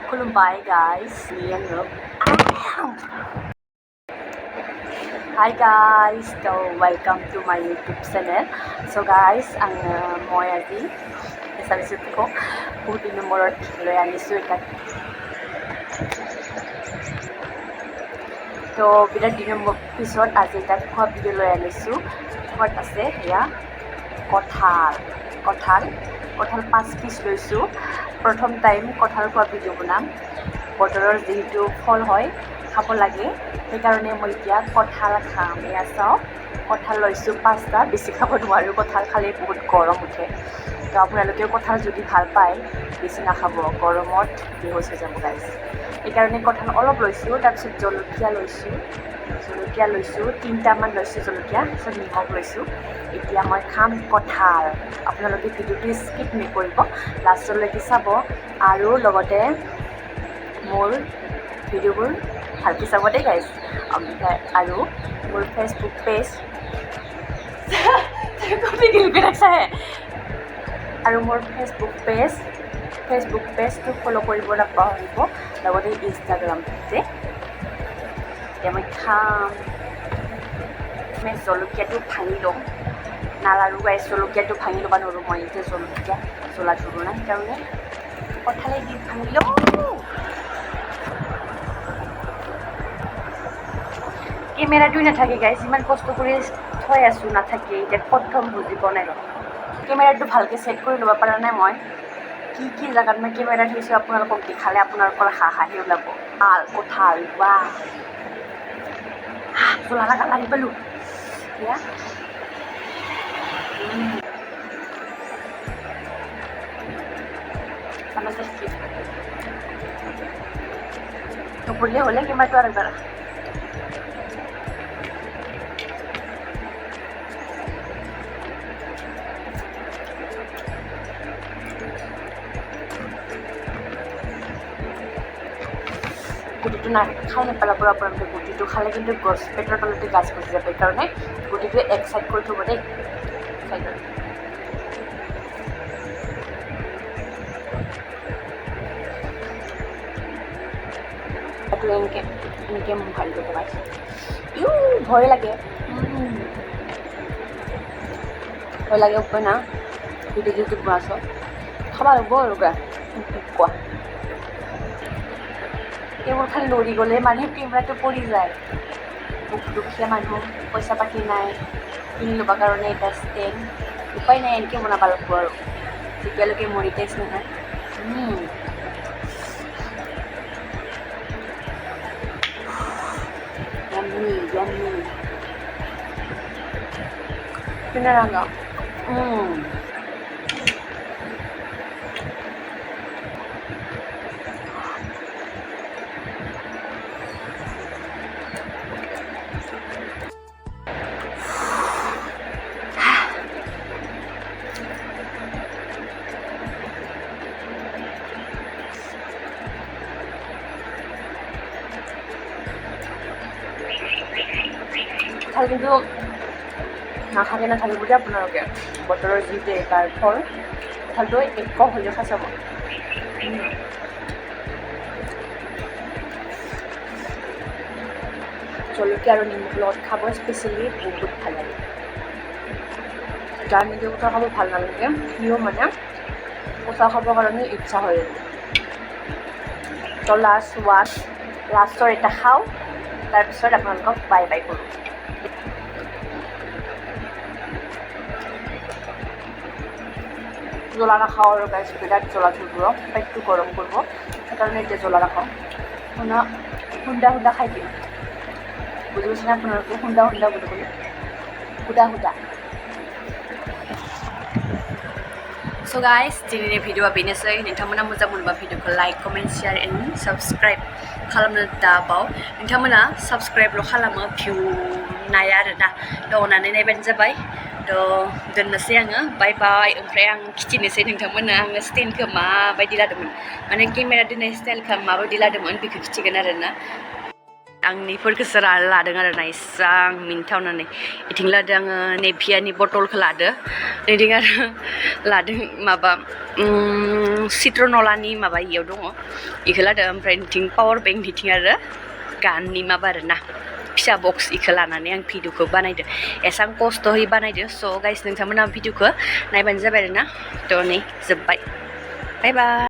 Kulumbai guys, Hi guys, so welcome to my YouTube channel. So guys, ang moi আজি এছামিছত কওঁ বহুত দিনৰ মূৰত লৈ আনিছোঁ এটা তো বিৰাট দিনৰ পিছত আজি এটা খোৱা ভিডিঅ' লৈ আনিছোঁ ঘৰত আছে এয়া কঁঠাল 5 পিচ লৈছোঁ প্ৰথম টাইম কঁঠাল খোৱা ভিডিঅ' বনাম বতৰৰ যিহেতু ফল হয় খাব লাগে সেইকাৰণে মই এতিয়া কঁঠাল খাম এয়া চাওক কঁঠাল লৈছোঁ 5টা বেছি খাব নোৱাৰোঁ কঁঠাল খালে বহুত গৰম উঠে তো আপোনালোকেও কঁঠাল যদি ভাল পায় বেছি নাখাব গৰমত বেহুচ হৈ যাব গাইজ সেইকাৰণে কঁঠাল অলপ লৈছোঁ তাৰপিছত জলকীয়া লৈছোঁ 3টামান লৈছোঁ জলকীয়া তাৰপিছত নিমখ লৈছোঁ এতিয়া মই খাম কঁঠাল আপোনালোকে ভিডিঅ'টো স্কিপ নকৰিব লাষ্টলৈকে চাব আৰু লগতে মোৰ ভিডিঅ'বোৰ ভালকৈ চাব দেই গাইজ আৰু মোৰ ফেচবুক পেজ আৰু মোৰ ফেচবুক পেজটো ফ'ল' কৰিব নাপাহৰিব লগতে ইনষ্টাগ্ৰামতে এতিয়া মই খাম মই জলকীয়াটো ভাঙি ল'ম নালাৰু গাইজ জলকীয়াটো ভাঙি ল'ব নোৱাৰোঁ মই এতিয়া জ্বলা ধৰোঁ না সেইকাৰণে কঁঠালে দি ভাঙি লওঁ কেমেৰাটোৱে নাথাকে গাইজ ইমান কষ্ট কৰি থৈ আছোঁ নাথাকে এতিয়া প্ৰথম বুজি পোৱা নাই কেমেৰাটো ভালকৈ ছেট কৰি ল'ব পৰা নাই মই কি জেগাত মই কেমেৰা থৈছোঁ আপোনালোকক দেখালে আপোনালোকৰ হাঁহি ওলাব কঁঠাল বা জ্বলা লগা লাগি পালোঁ এতিয়া নপৰিলে হ'লে কেমেৰাটো আৰু একবাৰ গুটিটো খাই নেপেলাব আপোনালোকে গুটিটো খালে কিন্তু গছ পেটৰ তলতে গাছ গুচি যাব সেইকাৰণে গুটিটো এক চাইড কৰি থ'ব দেই চাইডত এনেকৈ মোহাৰি দিব পাইছোঁ ভয় লাগে উপায় না ভিডিঅ'টো বনাইছোঁ খাব লাগিব আৰু কোৱা এইবোৰ খালি লৰি গ'লে মানুহে কেমেৰাটো পৰি যায় দুখীয়া মানুহ পইচা পাতি নাই কিনি ল'বৰ কাৰণে এটা ষ্টেণ্ড উপায় নাই এনেকৈ বনাব লাগিব আৰু যেতিয়ালৈকে মনিটাইজ নহয় yummy pinaranga কিন্তু নাথাকে বুলি আপোনালোকে বতৰৰ যিটো এটাৰ ফল কঁঠালটো এক হ'লেও খাই চাব জলকীয়া আৰু নিমখ লগত খাব স্পেচিয়েলি বহুত ভাল লাগে যাৰ নিজৰ কথা খাব ভাল নালাগে সিও মানে পচা খাবৰ কাৰণে ইচ্ছা হৈ যায় তো লাষ্টৰ এটা খাওঁ তাৰপিছত আপোনালোকক বাই কৰোঁ জ্বলা নাখাওঁ আৰু গাইজ বিৰাট জ্বলা ধৰিব পেটটো গৰম কৰিব সেইকাৰণে এতিয়া জ্বলা নাখাওঁ সুন্দা খাই দিম বুজি পাইছেনে আপোনালোকে সুন্দা বুলি ক'লে সুদা So guys, दिनैनि भिडिअआ बेनोसै नोंथांमोना मोजां मोनबा भिडिअखौ like comment share and subscribe खालामनो दाबाव नोंथांमोना साबस्क्राइबल' खालामो भिउ नाया आरोना अननानै नायबानो जाबाय दोननोसै आङो बाय बाय ओमफ्राय आं खिथिनोसै नोंथांमोना आङो स्टेन्डखौ माबायदि लादोंमोन माने केमेरा दोननाय स्टाइलखौ माबायदि लादोंमोन बेखौ खिथिगोन आरोना आंनिफोरखौसो लादों आरो ना इसां मिनिथावनानै इथिं लादों आङो नेभियानि बटलखौ लादो इथिं आरो लादों माबा सिट्रनलानि माबा इयाव दङ इखौ लादों ओमफ्राय इथिं पावार बेंक इथिं आरो गाननि माबा आरो ना फिसा बक्स इखौ लानानै आं भिडिअखौ बानायदो एसां खस्थ'यै बानायदो स' गाइस नोंथांमोना भिडिअखौ नायबानो जाबाय आरो ना थ' नै जोब्बाय बाय बाय